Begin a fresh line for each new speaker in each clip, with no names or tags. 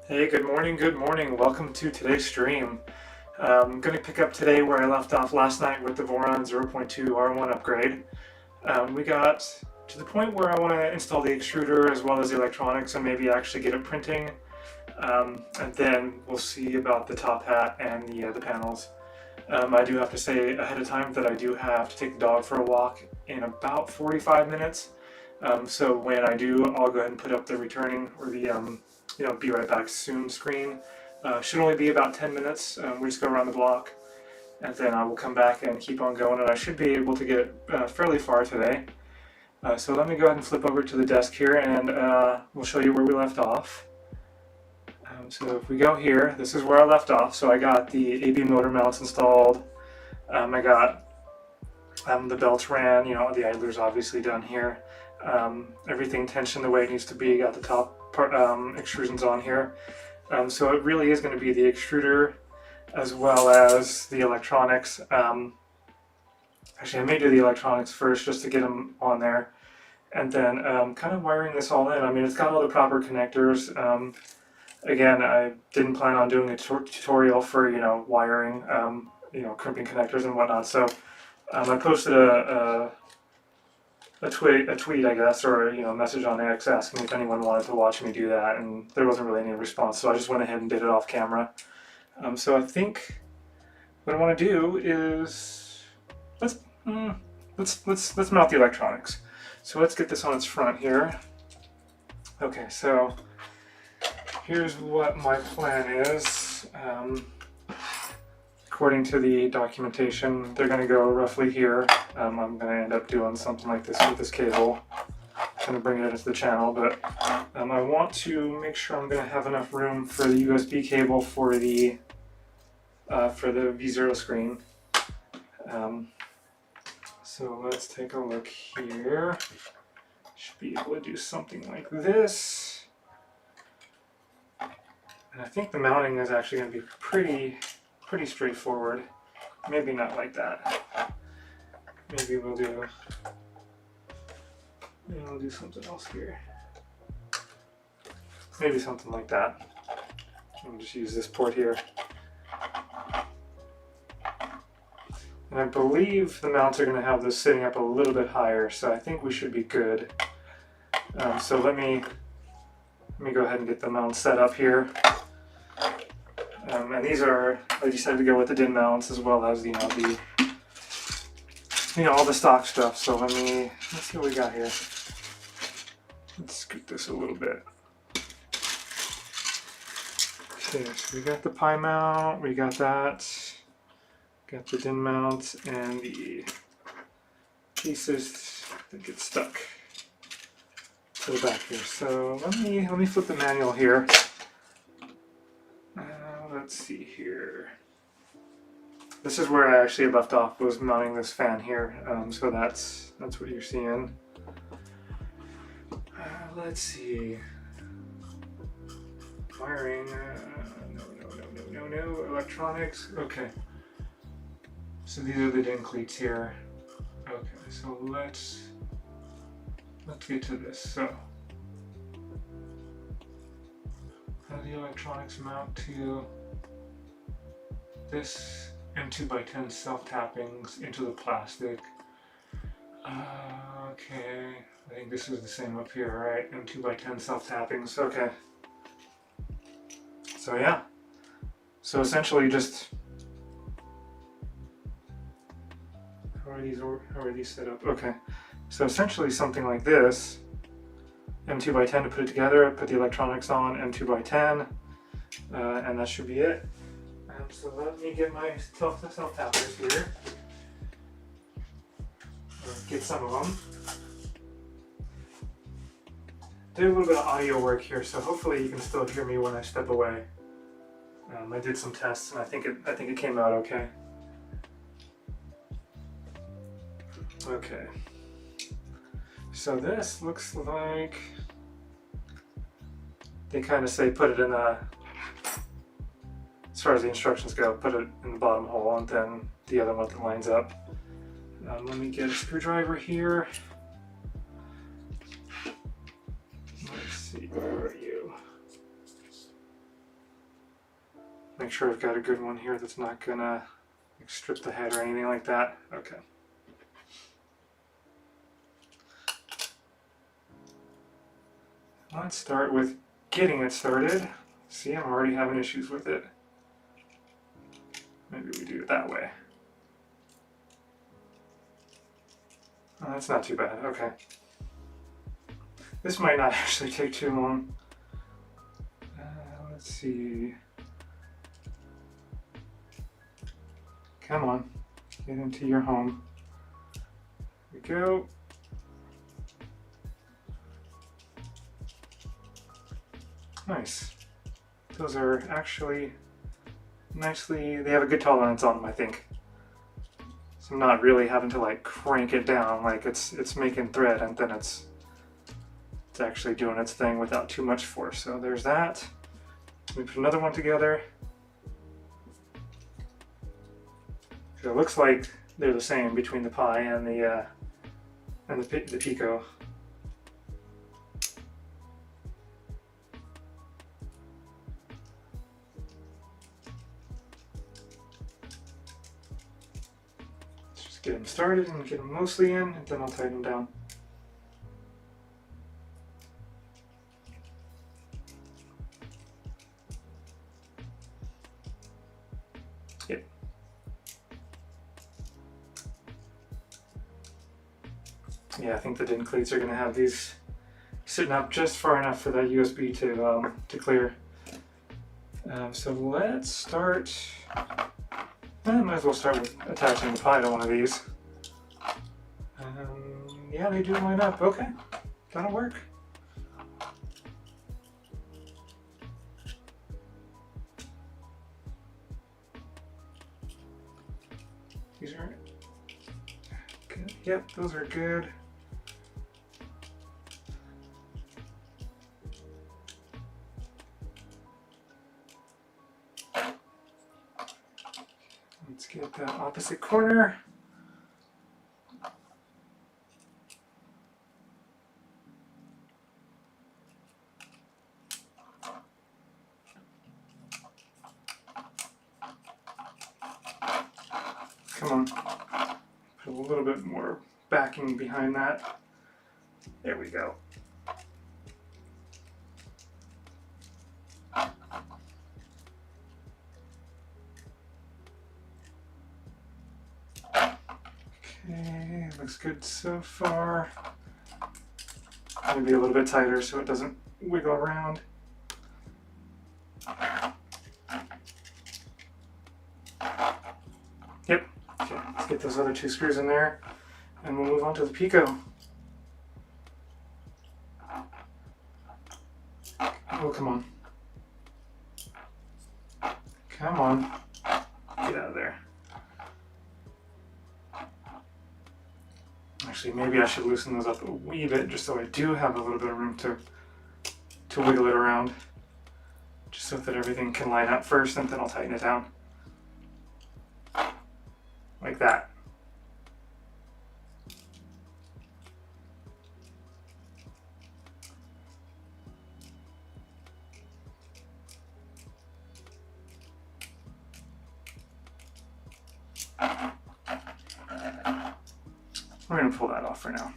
Hey, good morning, good morning. Welcome to today's stream. I'm going to pick up today where I left off last night with the Voron 0.2r1 upgrade. We got to the point where I want to install the extruder as well as the electronics and maybe actually get it printing. And then we'll see about the top hat and the panels. I do have to say ahead of time that I do have to take the dog for a walk in about 45 minutes. So when I do, I'll go ahead and put up the returning or the be right back soon screen. Should only be about 10 minutes. We just go around the block and then I will come back and keep on going, and I should be able to get fairly far today. So let me go ahead and flip over to the desk here and we'll show you where we left off. So if we go here, this is where I left off. So I got the AB motor mounts installed. I got the belts ran, the idler's obviously done here. Everything tensioned the way it needs to be. Got the top part, extrusions on here. So it really is going to be the extruder as well as the electronics. Actually, I may do the electronics first just to get them on there. And then kind of wiring this all in. I mean, it's got all the proper connectors. Again, I didn't plan on doing a tutorial for, wiring, crimping connectors and whatnot. So I posted a tweet, I guess, or a message on X asking if anyone wanted to watch me do that, and there wasn't really any response. So I just went ahead and did it off camera. So I think what I want to do is let's mount the electronics. So let's get this on its front here. Okay, so here's what my plan is. According to the documentation, they're going to go roughly here. I'm going to end up doing something like this with this cable. I'm going to bring it into the channel, but I want to make sure I'm going to have enough room for the USB cable for the V0 screen. So let's take a look here. Should be able to do something like this. And I think the mounting is actually going to be pretty straightforward. Maybe not like that. Maybe we'll do something else here. Maybe something like that. I'll just use this port here. And I believe the mounts are going to have this sitting up a little bit higher, so I think we should be good. So let me go ahead and get the mount set up here. And these are, I decided to go with the DIN mounts as well as all the stock stuff. So let's see what we got here. Let's scoot this a little bit. Okay, so we got the Pi mount, we got that. Got the DIN mount and the pieces that get stuck to the back here. So let me flip the manual here. Let's see here. This is where I actually left off, was mounting this fan here. So that's what you're seeing. Let's see. Wiring. No. Electronics. Okay. So these are the DIN cleats here. Okay. So let's get to this. So how the electronics mount to this M2x10 self-tappings into the plastic. Okay, I think this is the same up here, right? M2x10 self-tappings, okay. So yeah, so essentially just, how are these set up? Okay, so essentially something like this, M2x10 to put it together, put the electronics on, M2x10, and that should be it. So let me get my self-tappers here, or get some of them. Did a little bit of audio work here, so hopefully you can still hear me when I step away. I did some tests, and I think it came out okay. Okay. So this looks like they kind of say put it in a, as far as the instructions go, put it in the bottom hole and then the other one that lines up. Let me get a screwdriver here. Let's see, where are you? Make sure I've got a good one here that's not gonna like, strip the head or anything like that. Okay. Let's start with getting it started. See, I'm already having issues with it. Maybe we do it that way. Oh, that's not too bad. Okay. This might not actually take too long. Let's see. Come on, get into your home. Here we go. Nice. Those are actually nicely, they have a good tolerance on them, I think. So I'm not really having to like crank it down, like it's making thread and then it's actually doing its thing without too much force. So there's that. We put another one together. So it looks like they're the same between the pie and the Pico. Let's just get them started and get them mostly in, and then I'll tighten them down. Yep. Yeah, I think the din cleats are going to have these sitting up just far enough for that USB to clear. So let's start. Might as well start with attaching the pie to one of these. Yeah, they do line up. Okay, that'll work. These are good. Yep, those are good. Let's get that opposite corner. Come on. Put a little bit more backing behind that. There we go. Okay, looks good so far. Maybe a little bit tighter so it doesn't wiggle around. Yep. Okay, let's get those other two screws in there and we'll move on to the Pico. Oh, come on. Come on. Get out of there. Actually, maybe I should loosen those up a wee bit just so I do have a little bit of room to wiggle it around. Just so that everything can line up first and then I'll tighten it down. Like that. We're going to pull that off for now.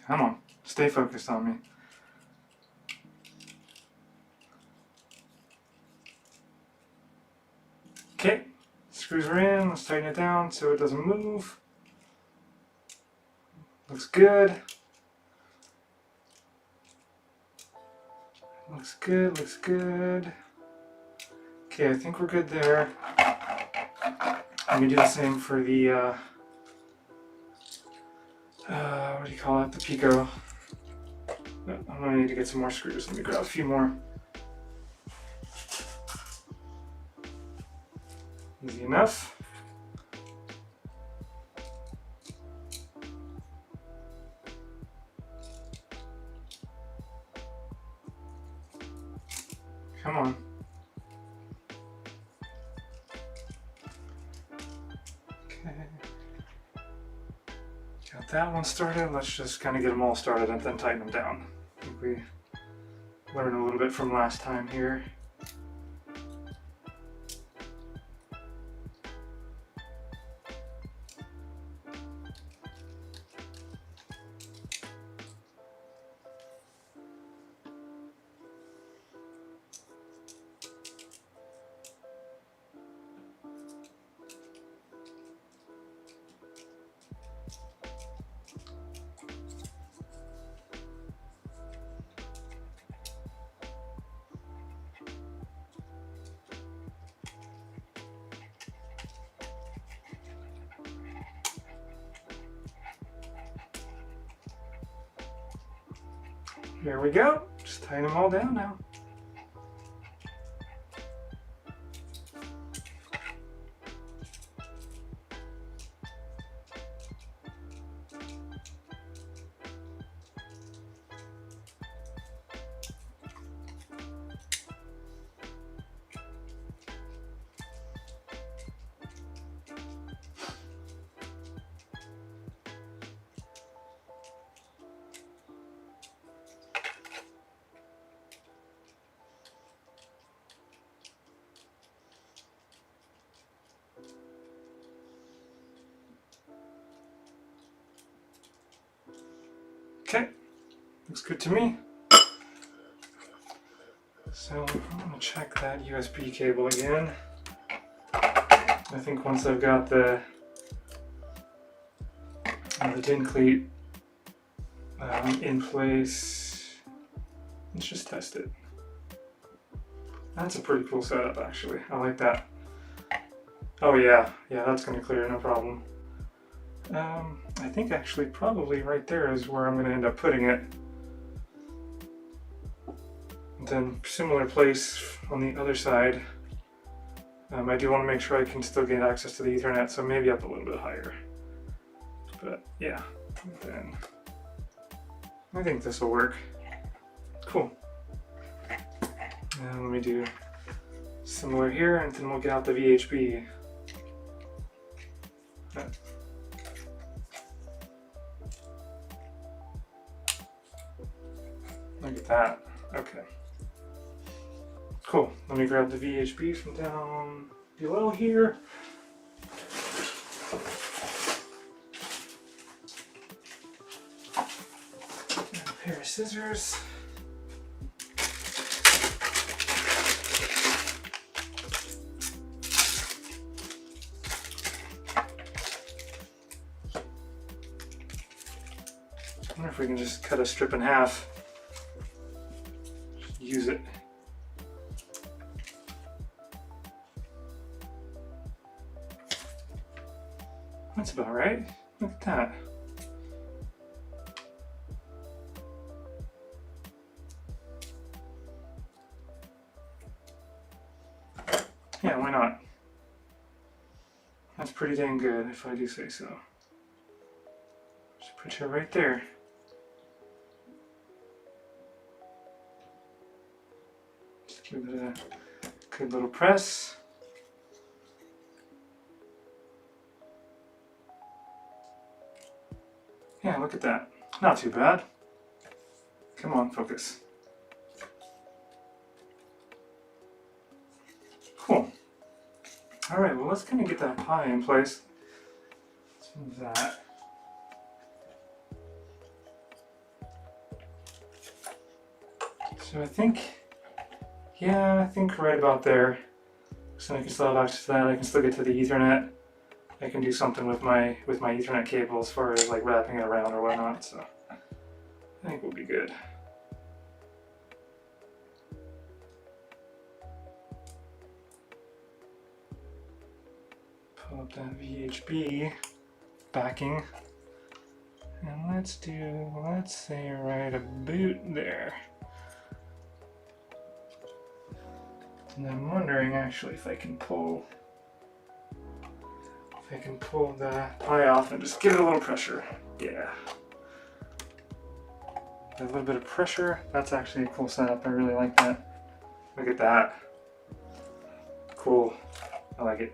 Come on, stay focused on me. Okay, screws are in, let's tighten it down so it doesn't move. Looks good. Looks good, looks good. Okay, I think we're good there. I'm gonna do the same for the, what do you call it? The Pico. I'm gonna need to get some more screws. Let me grab a few more. Easy enough. Come on. Okay. Got that one started. Let's just kind of get them all started and then tighten them down. I think we learned a little bit from last time here. Here we go. Just tighten them all down now. Okay, looks good to me. So I'm going to check that USB cable again. I think once I've got the DIN cleat in place, let's just test it. That's a pretty cool setup actually. I like that. Oh yeah, that's going to clear, no problem. I think actually probably right there is where I'm going to end up putting it. Then similar place on the other side. I do want to make sure I can still get access to the Ethernet, so maybe up a little bit higher. But yeah, then I think this will work. Cool. And let me do similar here, and then we'll get out the VHB. Look at that. Okay. Cool. Let me grab the VHB from down below here. And a pair of scissors. I wonder if we can just cut a strip in half. Just use it. That's about right. Look at that. Yeah, why not? That's pretty dang good, if I do say so. Just put you right there. Just give it a good little press. Yeah, look at that. Not too bad. Come on, focus. Cool. Alright, well let's kind of get that pie in place. Let's move that. So I think right about there. So I can still have access to that. I can still get to the Ethernet. I can do something with my Ethernet cable as far as like wrapping it around or whatnot, so I think we'll be good. Pull up that VHB backing, and let's say right about there. And I'm wondering actually if I can pull the pie off and just give it a little pressure. Yeah. A little bit of pressure. That's actually a cool setup. I really like that. Look at that. Cool. I like it.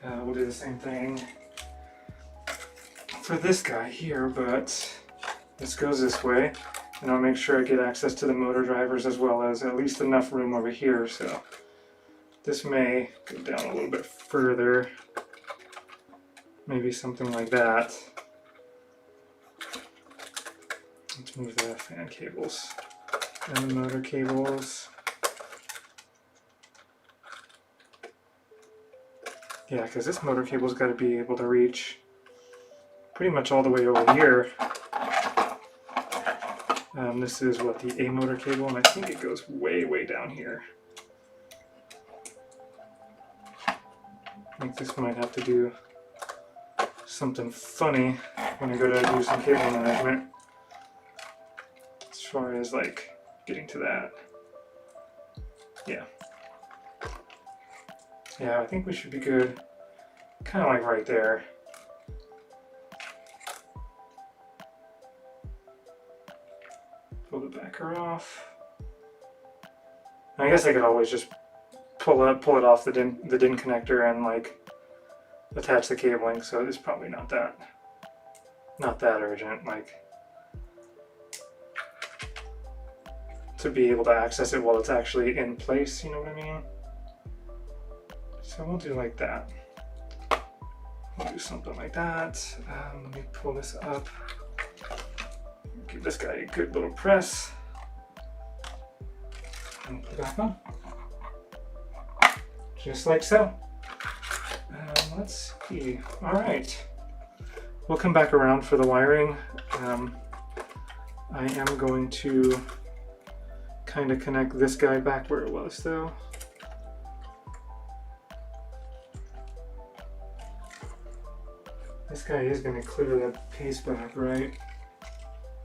We'll do the same thing for this guy here, but this goes this way, and I'll make sure I get access to the motor drivers as well as at least enough room over here, so this may go down a little bit further, maybe something like that. Let's move the fan cables and the motor cables. Yeah, because this motor cable's got to be able to reach pretty much all the way over here. This is what, the A motor cable, and I think it goes way, way down here. I think this might have to do something funny when I go to do some cable management. As far as like getting to that. Yeah. Yeah, I think we should be good. Kind of like right there. Pull the backer off. I guess I could always just pull it off the DIN connector and like attach the cabling. So it's probably not that urgent. Like to be able to access it while it's actually in place. You know what I mean? So we'll do like that. We'll do something like that. Let me pull this up. Give this guy a good little press. And put it back on. Just like so. Let's see. Alright. We'll come back around for the wiring. I am going to kind of connect this guy back where it was though. This guy is going to clear that paste back, right?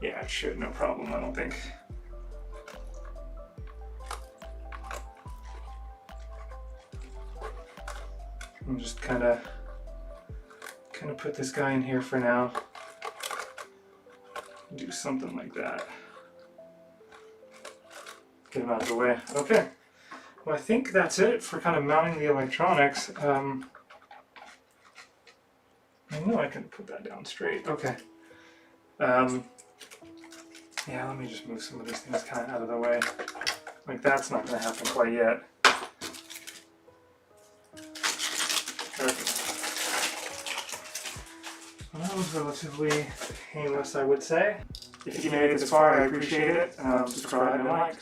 Yeah, it should, no problem, I don't think. I'm just kind of put this guy in here for now. Do something like that. Get him out of the way. Okay. Well, I think that's it for kind of mounting the electronics. I know I can put that down straight. Okay. Yeah, let me just move some of these things kind of out of the way. Like that's not going to happen quite yet. Okay. Well, that was relatively painless, I would say. If you made it this far, I appreciate it. Subscribe and like.